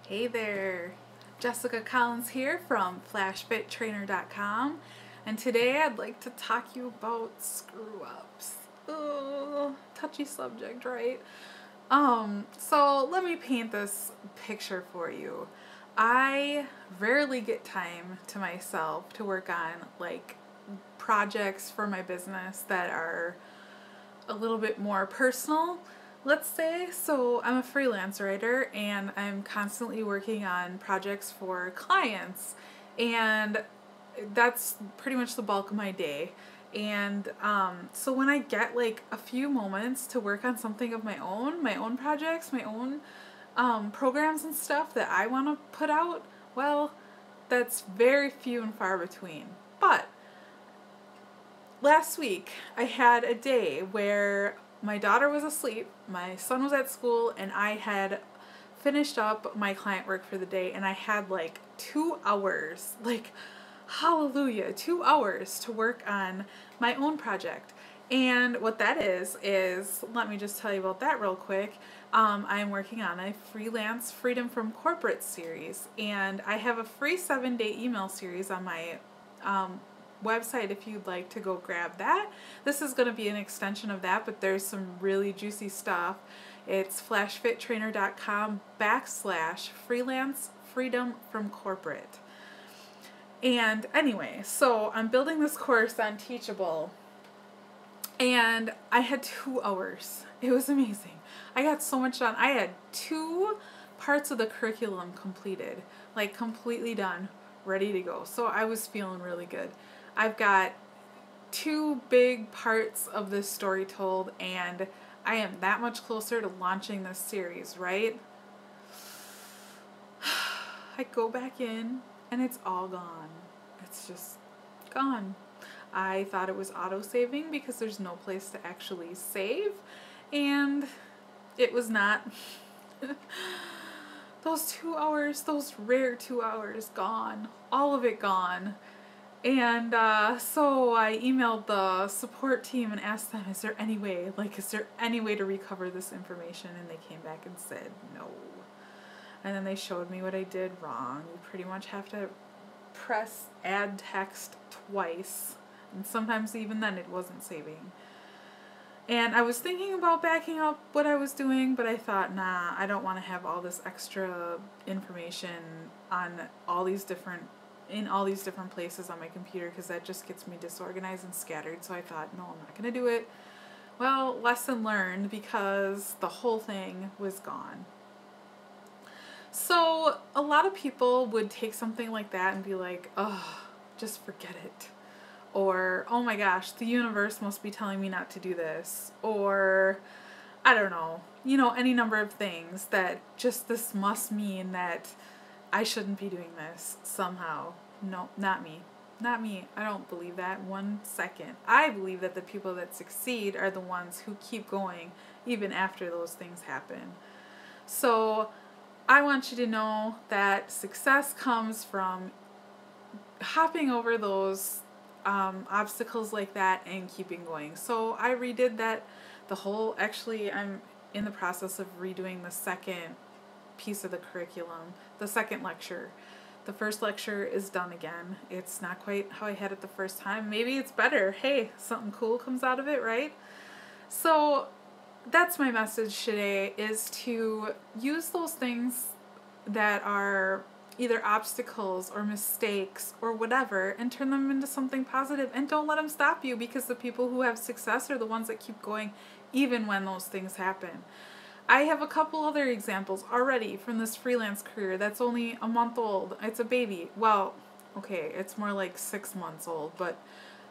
Hey there, Jessica Collins here from flashfittrainer.com, and today I'd like to talk to you about screw-ups. Oh, touchy subject, right? So let me paint this picture for you. I rarely get time to myself to work on projects for my business that are a little bit more personal, let's say. So I'm a freelance writer and I'm constantly working on projects for clients, and that's pretty much the bulk of my day. And so when I get like a few moments to work on something of my own projects, my own programs and stuff that I want to put out, well, that's very few and far between. But last week, I had a day where my daughter was asleep, my son was at school, and I had finished up my client work for the day, and I had like 2 hours, hallelujah, 2 hours to work on my own project. And what that is, let me just tell you about that real quick. I'm working on a freelance Freedom from Corporate series, and I have a free 7-day email series on my website if you'd like to go grab that. This is going to be an extension of that, but there's some really juicy stuff. It's flashfittrainer.com/freelance freedom from corporate. And anyway, so I'm building this course on Teachable, and I had 2 hours. It was amazing. I got so much done. I had 2 parts of the curriculum completed, like completely done, ready to go. So I was feeling really good. I've got 2 big parts of this story told, and I am that much closer to launching this series, right? I go back in and it's all gone. It's just gone. I thought it was auto-saving because there's no place to actually save, and it was not. Those 2 hours, those rare 2 hours, gone. All of it gone. And so I emailed the support team and asked them, is there any way to recover this information? And they came back and said no. And then they showed me what I did wrong. You pretty much have to press add text twice, and sometimes even then it wasn't saving. And I was thinking about backing up what I was doing, but I thought, nah, I don't want to have all this extra information on all these different places on my computer, because that just gets me disorganized and scattered. So I thought, no, I'm not going to do it. Well, lesson learned, because the whole thing was gone. So a lot of people would take something like that and be like, oh, just forget it. Or, oh my gosh, the universe must be telling me not to do this. Or, I don't know, any number of things that just this must mean that I shouldn't be doing this somehow. No, not me. Not me. I don't believe that 1 second. I believe that the people that succeed are the ones who keep going even after those things happen. So I want you to know that success comes from hopping over those obstacles like that and keeping going. So I redid that actually I'm in the process of redoing the second piece of the curriculum, the second lecture. The first lecture is done again. It's not quite how I had it the first time. Maybe it's better. Hey, something cool comes out of it, right? So that's my message today, is to use those things that are either obstacles or mistakes or whatever and turn them into something positive, and don't let them stop you, because the people who have success are the ones that keep going even when those things happen. I have a couple other examples already from this freelance career that's only a month old. It's a baby. Well, okay, it's more like 6 months old, but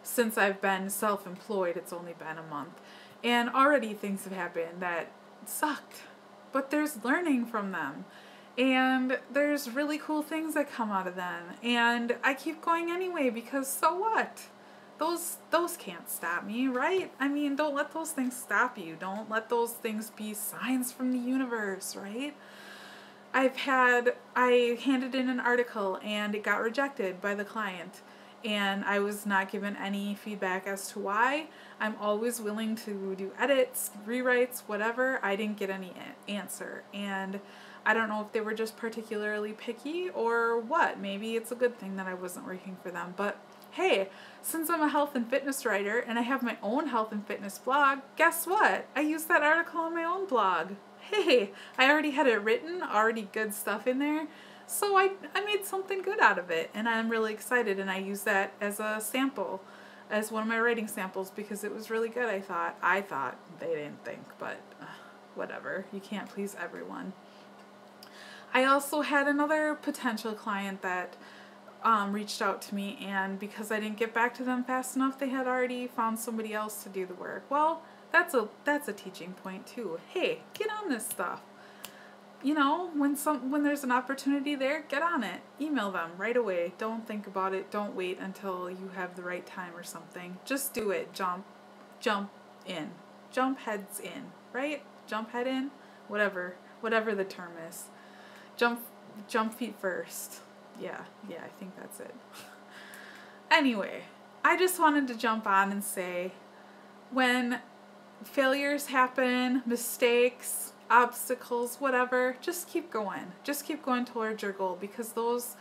since I've been self-employed, it's only been a month. And already things have happened that sucked, but there's learning from them. And there's really cool things that come out of them. And I keep going anyway, because so what? Those can't stop me, right? I mean, don't let those things stop you. Don't let those things be signs from the universe, right? I handed in an article and it got rejected by the client. and I was not given any feedback as to why. I'm always willing to do edits, rewrites, whatever. I didn't get any answer, and I don't know if they were just particularly picky or what. Maybe it's a good thing that I wasn't working for them, but hey, since I'm a health and fitness writer and I have my own health and fitness blog, guess what? I used that article on my own blog. Hey, I already had it written, already good stuff in there, so I made something good out of it, and I'm really excited, and I used that as a sample, as one of my writing samples, because it was really good, I thought. They didn't think, but whatever. You can't please everyone. I also had another potential client that reached out to me, and because I didn't get back to them fast enough, they had already found somebody else to do the work. Well, that's a teaching point too. Hey, get on this stuff. You know, when there's an opportunity there, get on it. Email them right away. Don't think about it. Don't wait until you have the right time or something. Just do it. Jump in. Jump heads in, right? Jump head in, whatever the term is. Jump feet first. Yeah, I think that's it. Anyway, I just wanted to jump on and say, when failures happen, mistakes, obstacles, whatever, just keep going. Just keep going towards your goal, because those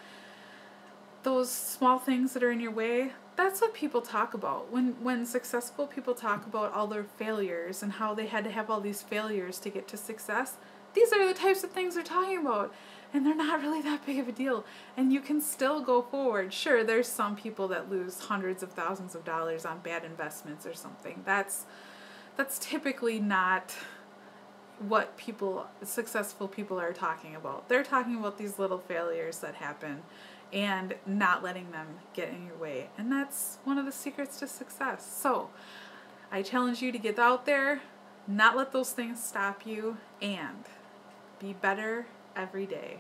small things that are in your way, that's what people talk about. When successful people talk about all their failures and how they had to have all these failures to get to success, these are the types of things they're talking about. And they're not really that big of a deal. And you can still go forward. Sure, there's some people that lose hundreds of thousands of dollars on bad investments or something. That's typically not what successful people are talking about. They're talking about these little failures that happen and not letting them get in your way. And that's one of the secrets to success. So I challenge you to get out there, not let those things stop you, and be better every day.